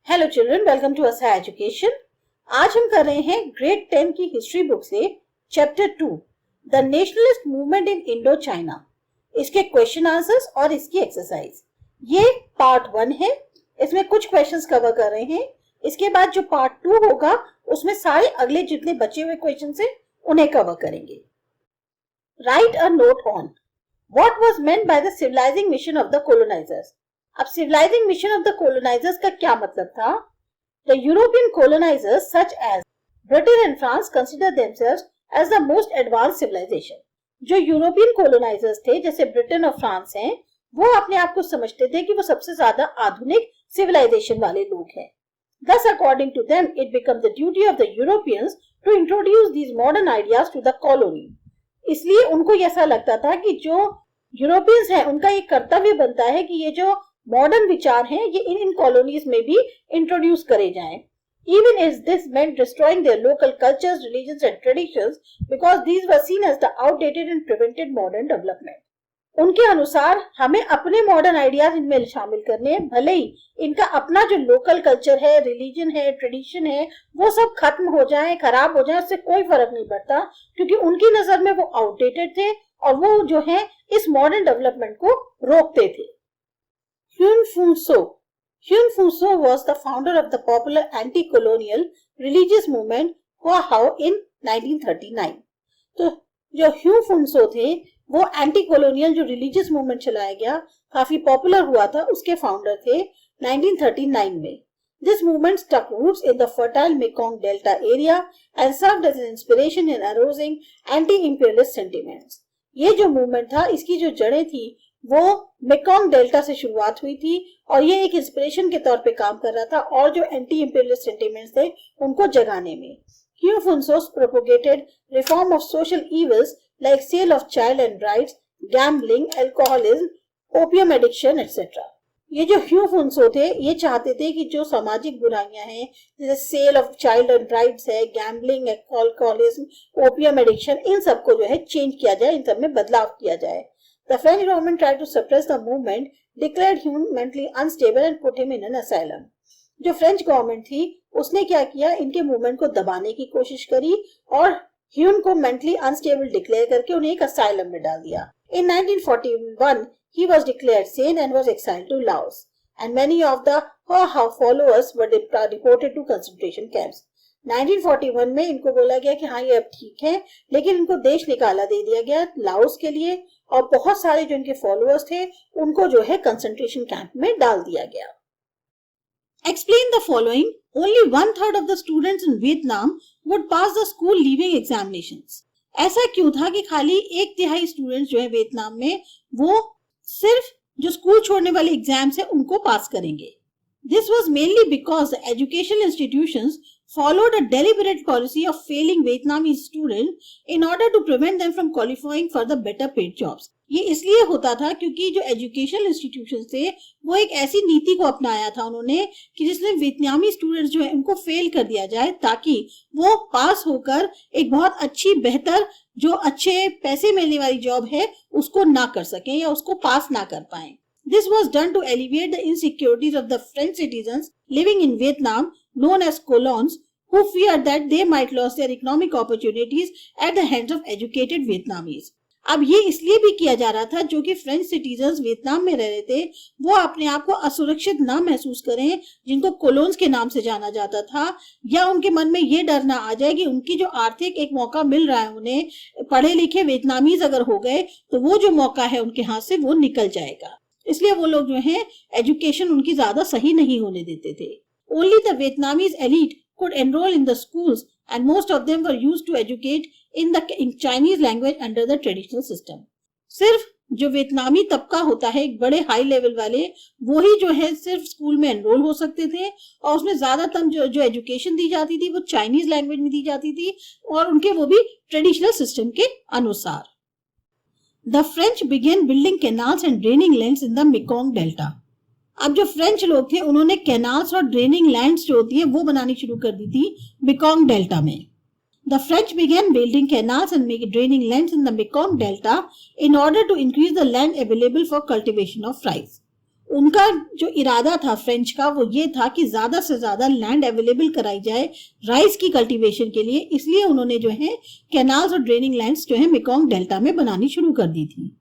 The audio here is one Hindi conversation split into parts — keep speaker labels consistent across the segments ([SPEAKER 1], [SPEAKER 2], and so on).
[SPEAKER 1] हेलो चिल्ड्रन, वेलकम टू असा एजुकेशन। आज हम कर रहे हैं ग्रेड 10 की हिस्ट्री बुक से chapter 2 the nationalist movement in Indo China, इसके क्वेश्चन आंसर्स और इसकी एक्सरसाइज। ये पार्ट 1 है, इसमें कुछ क्वेश्चंस कवर कर रहे हैं। इसके बाद जो पार्ट 2 होगा उसमें सारे अगले जितने बचे हुए क्वेश्चन है उन्हें कवर करेंगे। Write a note on what was meant by the civilising mission of the colonisers. अब civilising mission of the colonisers का क्या मतलब था? The European colonisers such as Britain and France consider themselves as the most advance civilisation. जो यूरोपियन कॉलोनाइजर्स थे, जैसे ब्रिटेन और फ्रांस हैं, वो अपने आप को समझते थे कि वो सबसे ज्यादा आधुनिक सिविलाइजेशन वाले लोग हैं। Thus, according to them, it becomes the duty of the Europeans to introduce these modern ideas to the colony. इसलिए उनको ऐसा लगता था कि जो यूरोपियंस हैं उनका ये कर्तव्य बनता है कि ये जो मॉडर्न विचार हैं ये इन कॉलोनीज में भी इंट्रोड्यूस करे जाएं। Even as this meant destroying their local cultures, religions and traditions because these were seen as the outdated and prevented modern development. उनके अनुसार हमें अपने मॉडर्न आइडियाज इनमें शामिल करने हैं, भले ही इनका अपना जो लोकल कल्चर है, रिलीजन है, ट्रेडिशन है, वो सब खत्म हो जाए, खराब हो जाए, उससे कोई फर्क नहीं पड़ता, क्योंकि उनकी नजर में वो आउटडेटेड थे और वो जो है इस मॉडर्न डेवलपमेंट को रोकते थे। Hyun Fuso was the founder of the popular anti-colonial religious movement Hua in 1939. तो जो ह्यू फुनसो थे वो एंटी कॉलोनियल जो रिलीजियस मूवमेंट चलाया गया, काफी पॉपुलर हुआ था, उसके फाउंडर थे 1939 में। This movement stuck roots in the fertile Mekong Delta area and served as an inspiration in arousing anti-imperialist sentiments. ये जो मूवमेंट था इसकी जो जड़ें थी वो मेकोंग डेल्टा से शुरुआत हुई थी और ये एक इंस्पिरेशन के तौर पे काम कर रहा था और जो एंटी इंपीरियलिस्ट सेंटिमेंट्स थे उनको जगाने में। Hugh Funso propagated reform of social evils like sale of child and brides, gambling, alcoholism, opium addiction, etc. ये जो ह्यू फुनसो थे ये चाहते थे कि जो सामाजिक बुराइयां हैं जैसे sale of child and brides है, गैम्बलिंग, अल्कोहलिज्म, ओपियम एडिक्शन, इन सबको जो है चेंज किया जाए, इन सब में बदलाव किया जाए। The French government tried to suppress the movement, declared him mentally unstable and put him in an asylum. जो फ्रेंच गवर्नमेंट थी उसने क्या किया, इनके मूवमेंट को दबाने की कोशिश करी और ह्यून को मेंटली अनस्टेबल डिक्लेयर करके उन्हें एक असाइलम में डाल दिया। In 1941, he was declared sane and was exiled to Laos, and many of the Hua followers were deported to concentration camps. 1941 में इनको बोला गया कि हाँ ये अब ठीक है, लेकिन इनको देश निकाला दे दिया गया लाओस के लिए और बहुत सारे जो इनके फॉलोअर्स थे उनको जो है कंसंट्रेशन कैंप में डाल दिया गया। Explain the following. Only 1/3 of the students in Vietnam would pass the school leaving examinations. ऐसा क्यों था कि खाली 1/3 स्टूडेंट्स जो है वियतनाम में वो सिर्फ जो स्कूल छोड़ने वाले एग्जाम्स है उनको पास करेंगे। This was mainly because the educational institutions followed a deliberate policy of failing Vietnamese students in order to prevent them from qualifying for the better paid jobs. ये इसलिए होता था क्योंकि जो एजुकेशनल इंस्टीट्यूशन थे वो एक ऐसी नीति को अपनाया था उन्होंने कि जिसमें वियतनामी स्टूडेंट्स जो है उनको फेल कर दिया जाए ताकि वो पास होकर एक बहुत अच्छी बेहतर जो अच्छे पैसे मिलने वाली जॉब है उसको ना कर सकें या उसको पास ना कर पाएं। This was done to alleviate the insecurities of the French citizens living in Vietnam, known as colons, who feared that they might lose their economic opportunities at the hands of educated Vietnamese. अब ये इसलिए भी किया जा रहा था जो कि फ्रेंच सिटीजन्स वियतनाम में रह रहे थे वो अपने आप को असुरक्षित ना महसूस करें, जिनको कोलोन्स के नाम से जाना जाता था, या उनके मन में ये डर ना आ जाए कि उनकी जो आर्थिक एक मौका मिल रहा है उन्हें, पढ़े लिखे वियतनामीज अगर हो गए तो वो जो मौका है उनके हाथ से वो निकल जाएगा। इसलिए वो लोग जो हैं एजुकेशन उनकी ज्यादा सही नहीं होने देते थे। Only the Vietnamese elite could enroll in the schools and most of them were used to educate in Chinese language under the traditional system. सिर्फ जो वियतनामी तबका होता है एक बड़े हाई लेवल वाले वो ही जो है सिर्फ स्कूल में एनरोल हो सकते थे और उसमें ज्यादातर जो एजुकेशन दी जाती थी वो चाइनीज लैंग्वेज में दी जाती थी और उनके वो भी ट्रेडिशनल सिस्टम के अनुसार। The French began building canals and draining lands in the Mekong Delta. अब जो फ्रेंच लोग थे उन्होंने कैनाल्स और ड्रेनिंग लैंड्स जो होती है वो बनानी शुरू कर दी थी मेकोंग डेल्टा में। The French began building canals and draining lands in the Mekong Delta in order to increase the land available for cultivation of rice. उनका जो इरादा था फ्रेंच का वो ये था कि ज्यादा से ज्यादा लैंड अवेलेबल कराई जाए राइस की कल्टीवेशन के लिए, इसलिए उन्होंने जो है कैनाल्स और ड्रेनिंग लाइन्स जो है मेकोंग डेल्टा में बनानी शुरू कर दी थी।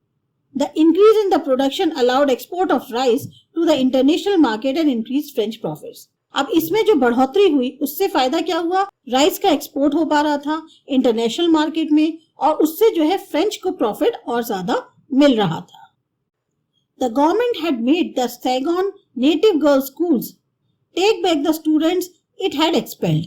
[SPEAKER 1] The increase in the production allowed export of rice to the international market and increased French profits. अब इसमें जो बढ़ोतरी हुई उससे फायदा क्या हुआ, राइस का एक्सपोर्ट हो पा रहा था इंटरनेशनल मार्केट में और उससे जो है फ्रेंच को प्रॉफिट और ज्यादा मिल रहा था। The government had made the Saigon native girls schools take back the students it had expelled.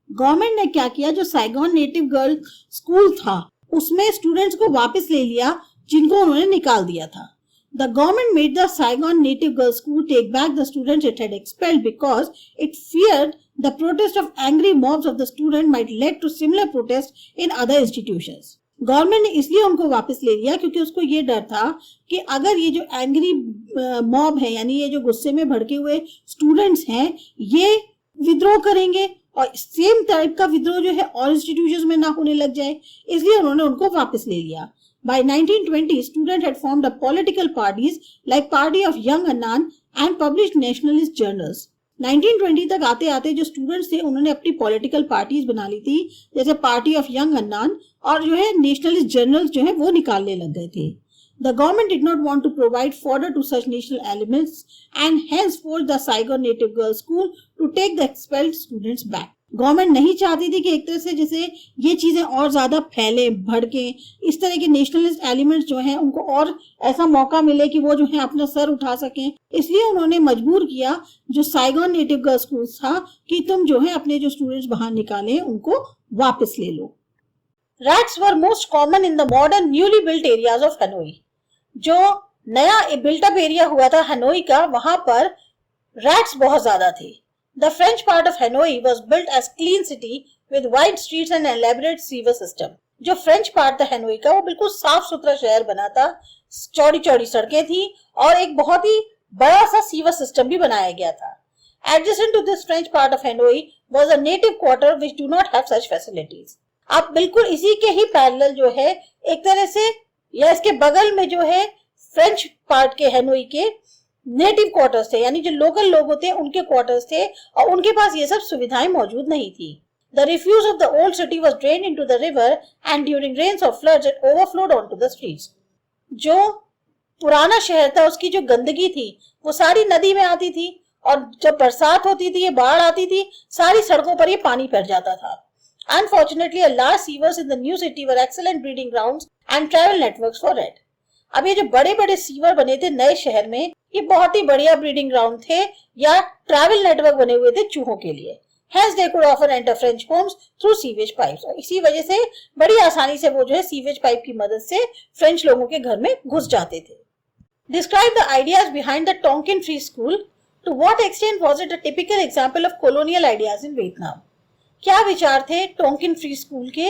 [SPEAKER 1] Government ने क्या किया, जो साइगॉन नेटिव गर्ल स्कूल था उसमें स्टूडेंट्स को वापस ले लिया जिनको उन्होंने निकाल दिया था। The government made the Saigon native girls school take back the students it had expelled because it feared the protest of angry mobs of the student might lead to similar protests in other institutions. Government ने इसलिए उनको वापस ले लिया क्योंकि उसको ये डर था कि अगर ये जो एंग्री मॉब है यानी ये जो गुस्से में भड़के हुए स्टूडेंट्स हैं ये विद्रोह करेंगे और सेम टाइप का विद्रोह जो है और इंस्टीट्यूशंस में ना होने लग जाए, इसलिए उन्होंने उनको वापस ले लिया। By 1920, students had formed up political parties like Party of Young Annan and published nationalist journals. 1920 तक आते आते जो स्टूडेंट्स थे उन्होंने अपनी पॉलिटिकल पार्टीज बना ली थी, जैसे पार्टी ऑफ यंग अन्नान, और जो है नेशनलिस्ट जर्नल्स जो है वो निकालने लग गए थे। The government did not want to provide fodder to such national elements and hence forced the Saigon native girls school to take the expelled students back. Government नहीं चाहती थी कि एक तरह से जैसे ये चीजें और ज्यादा फैले भड़के, इस तरह के नेशनलिस्ट एलिमेंट्स जो हैं उनको और ऐसा मौका मिले कि वो जो है अपना सर उठा सकें, इसलिए उन्होंने मजबूर किया जो साइगॉन नेटिव गर्ल्स स्कूल था कि तुम जो है अपने जो स्टूडेंट्स बाहर निकाले उनको वापस ले लो। Rats were most common in the modern newly built areas of Hanoi. जो नया बिल्टअप एरिया हुआ था हनोई का, वहां पर रैट्स बहुत ज्यादा थे। The French part of Hanoi was built as clean city with wide streets and elaborate sewer system. जो फ्रेंच पार्ट था हनोई का वो बिल्कुल साफ सुथरा शहर बना था, चौड़ी चौड़ी सड़कें थी और एक बहुत ही बड़ा सा सीवर सिस्टम भी बनाया गया था। Adjacent to this French part of Hanoi was a native quarter which do not have such facilities. अब बिल्कुल इसी के ही पैरेलल जो है एक तरह से या इसके बगल में जो है फ्रेंच पार्ट के हनोई के नेटिव क्वार्टर्स थे, यानी जो लोकल लोग होते हैं उनके क्वार्टर्स थे और उनके पास ये सब सुविधाएं मौजूद नहीं थी। The refuse of the old city was drained into the river and during rains or floods it overflowed onto the streets. जो पुराना शहर था उसकी जो गंदगी थी वो सारी नदी में आती थी और जब बरसात होती थी, बाढ़ आती थी, सारी सड़कों पर ये पानी भर जाता था। Unfortunately, a large sewers in the new city were excellent breeding grounds and travel networks for rat. अब ये जो बड़े बड़े सीवर बने थे नए शहर में, ये बहुत ही बढ़िया ब्रीडिंग ग्राउंड थे या ट्रैवल नेटवर्क बने हुए थे चूहों के लिए। Hence they could often enter French homes through sewage pipes. और इसी वजह से बड़ी आसानी से वो जो है सीवेज पाइप की मदद से फ्रेंच लोगों के घर में घुस जाते थे। Describe the ideas behind the Tonkin Free School. To what extent was it a typical example of colonial ideas in Vietnam? क्या विचार थे टोंकिन फ्री स्कूल के,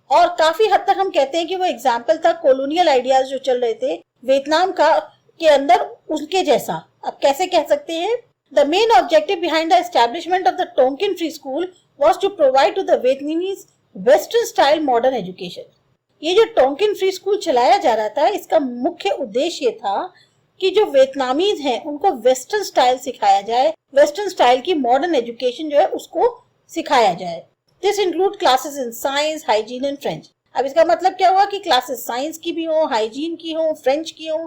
[SPEAKER 1] और काफी हद तक हम कहते हैं कि वो एग्जाम्पल था कॉलोनियल आइडियाज जो चल रहे थे वियतनाम का के अंदर उसके जैसा। अब कैसे कह सकते हैं? The main objective behind the establishment of the Tonkin Free School was to provide to the Vietnamese Western style modern education. ये जो टोंकिन फ्री स्कूल चलाया जा रहा था इसका मुख्य उद्देश्य ये था कि जो वियतनामीज हैं उनको वेस्टर्न स्टाइल सिखाया जाए, वेस्टर्न स्टाइल की मॉडर्न एजुकेशन जो है उसको सिखाया जाए। This include classes in science, hygiene and French. अब इसका मतलब क्या हुआ कि क्लासेस साइंस की भी हो, हाइजीन की हो, फ्रेंच की हो।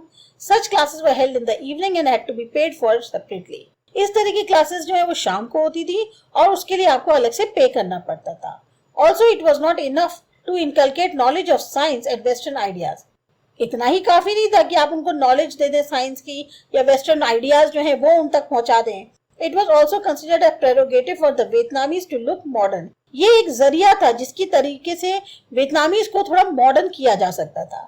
[SPEAKER 1] Such classes were held in the evening and had to be paid for separately. इस तरह की क्लासेस जो है वो शाम को होती थी और उसके लिए आपको अलग से पे करना पड़ता था। Also, it was not enough to inculcate knowledge of science and Western ideas. इतना ही काफी नहीं था कि आप उनको नॉलेज दे दें साइंस की या वेस्टर्न आइडियाज जो है वो उन तक पहुंचा दें। It was also considered a prerogative for the Vietnamese to look modern. ये एक जरिया था जिसकी तरीके से वियतनामीज को थोड़ा मॉडर्न किया जा सकता था।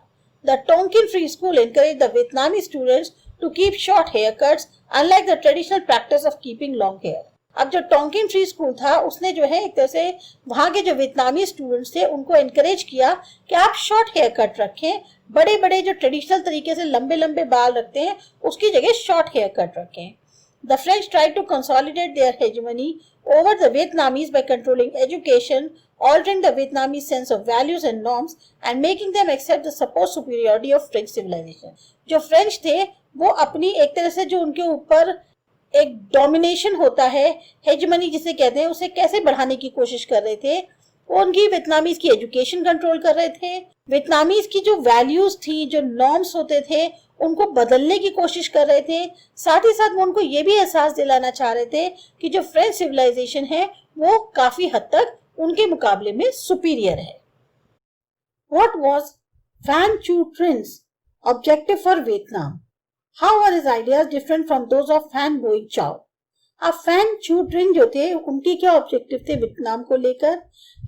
[SPEAKER 1] The Tonkin Free School encouraged the Vietnamese students to keep short haircuts, unlike the traditional practice of keeping long hair. अब जो टोंकिन फ्री स्कूल था उसने जो है एक तरह से वहाँ के जो वियतनामी स्टूडेंट्स थे उनको एनकरेज किया कि आप शॉर्ट हेयर कट रखें, बड़े बड़े जो ट्रेडिशनल तरीके से लंबे लंबे बाल रखते हैं उसकी जगह शॉर्ट हेयर कट रखें। The French tried to consolidate their hegemony over the Vietnamese by controlling education, altering the Vietnamese sense of values and norms, and making them accept the supposed superiority of French civilization. जो फ्रेंच थे वो अपनी एक तरह से जो उनके ऊपर एक डोमिनेशन होता है, हेजमनी जिसे कहते हैं, उसे कैसे बढ़ाने की कोशिश कर रहे थे। वो उनकी वियतनामीज की एजुकेशन कंट्रोल कर रहे थे, वियतनामीज की जो वैल्यूज थी, जो नॉर्म्स होते थे, उनको बदलने की कोशिश कर रहे थे। साथ ही साथ वो उनको ये भी एहसास दिलाना चाह रहे थे कि जो फ्रेंच सिविलाइजेशन है वो काफी हद तक उनके मुकाबले में सुपीरियर है। What was Phan Chu Trinh objective for Vietnam? How were his ideas different from those of Phan Boi Chau? अब फैन चू ट्रिन जो थे उनके क्या ऑब्जेक्टिव थे वियतनाम को लेकर,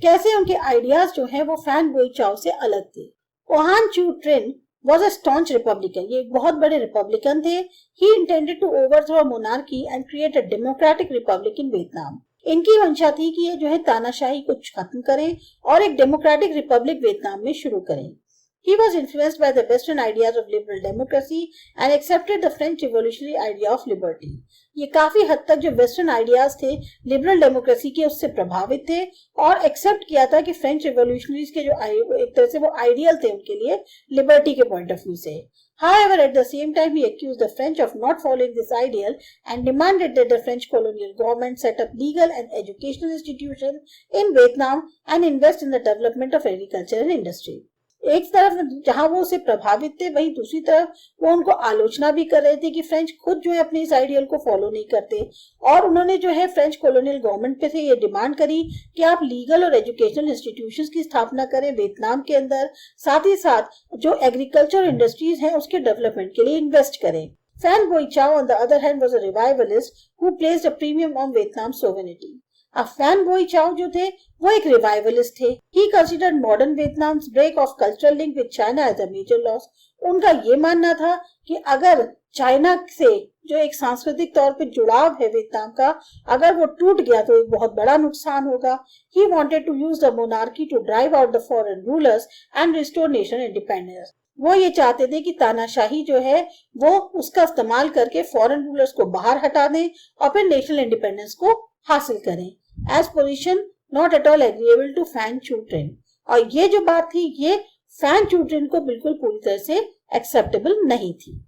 [SPEAKER 1] कैसे उनके आइडियाज जो हैं वो फैन बोई चाओ से अलग थे। ओहान चू ट्रिन was a staunch Republican. ये एक बहुत बड़े रिपब्लिकन थे। He intended to overthrow a monarchy and create a democratic republic in Vietnam. इनकी मंशा थी कि ये जो है तानाशाही को खत्म करें और एक डेमोक्रेटिक रिपब्लिक वियतनाम में शुरू करें। He was influenced by the Western ideas of liberal democracy and accepted the French revolutionary idea of liberty. ये काफी हद तक जो वेस्टर्न आइडियाज थे लिबरल डेमोक्रेसी के उससे प्रभावित थे और एक्सेप्ट किया था कि फ्रेंच रिवॉल्यूशनरीज के जो एक तरह से वो आइडियल थे उनके लिए लिबर्टी के पॉइंट ऑफ व्यू से। However, at the same time, he accused the French of not following this ideal and demanded that the French colonial government set up legal and educational institutions in Vietnam and invest in the development of agriculture and industry. एक तरफ जहां वो उसे प्रभावित थे, वहीं दूसरी तरफ वो उनको आलोचना भी कर रहे थे कि फ्रेंच खुद जो है अपने इस आइडियल को फॉलो नहीं करते और उन्होंने जो है फ्रेंच कॉलोनियल गवर्नमेंट पे से ये डिमांड करी कि आप लीगल और एजुकेशनल इंस्टीट्यूशंस की स्थापना करें वियतनाम के अंदर, साथ ही साथ जो एग्रीकल्चर इंडस्ट्रीज हैं उसके डेवलपमेंट के लिए इन्वेस्ट करें। Phan Boi Chau, on the other hand, was a revivalist who placed a premium on Vietnam's sovereignty. अब फैन बोई चाओ जो थे वो एक रिवाइवलिस्ट थे। He considered modern Vietnam's break of cultural link with China as a major loss. उनका ये मानना था कि अगर चाइना से जो एक सांस्कृतिक तौर पे जुड़ाव है वियतनाम का, अगर वो टूट गया तो एक बहुत बड़ा नुकसान होगा। He wanted to use the monarchy to drive out the foreign rulers and restore nation independence. वो ये चाहते थे कि तानाशाही जो है वो उसका इस्तेमाल करके फॉरेन रूलर्स को बाहर हटा दें और फिर नेशनल इंडिपेंडेंस को हासिल करें। As position not at all agreeable to Phan Chu Trinh. और ये जो बात थी ये फैन चू ट्रिन को बिल्कुल पूरी तरह से एक्सेप्टेबल नहीं थी।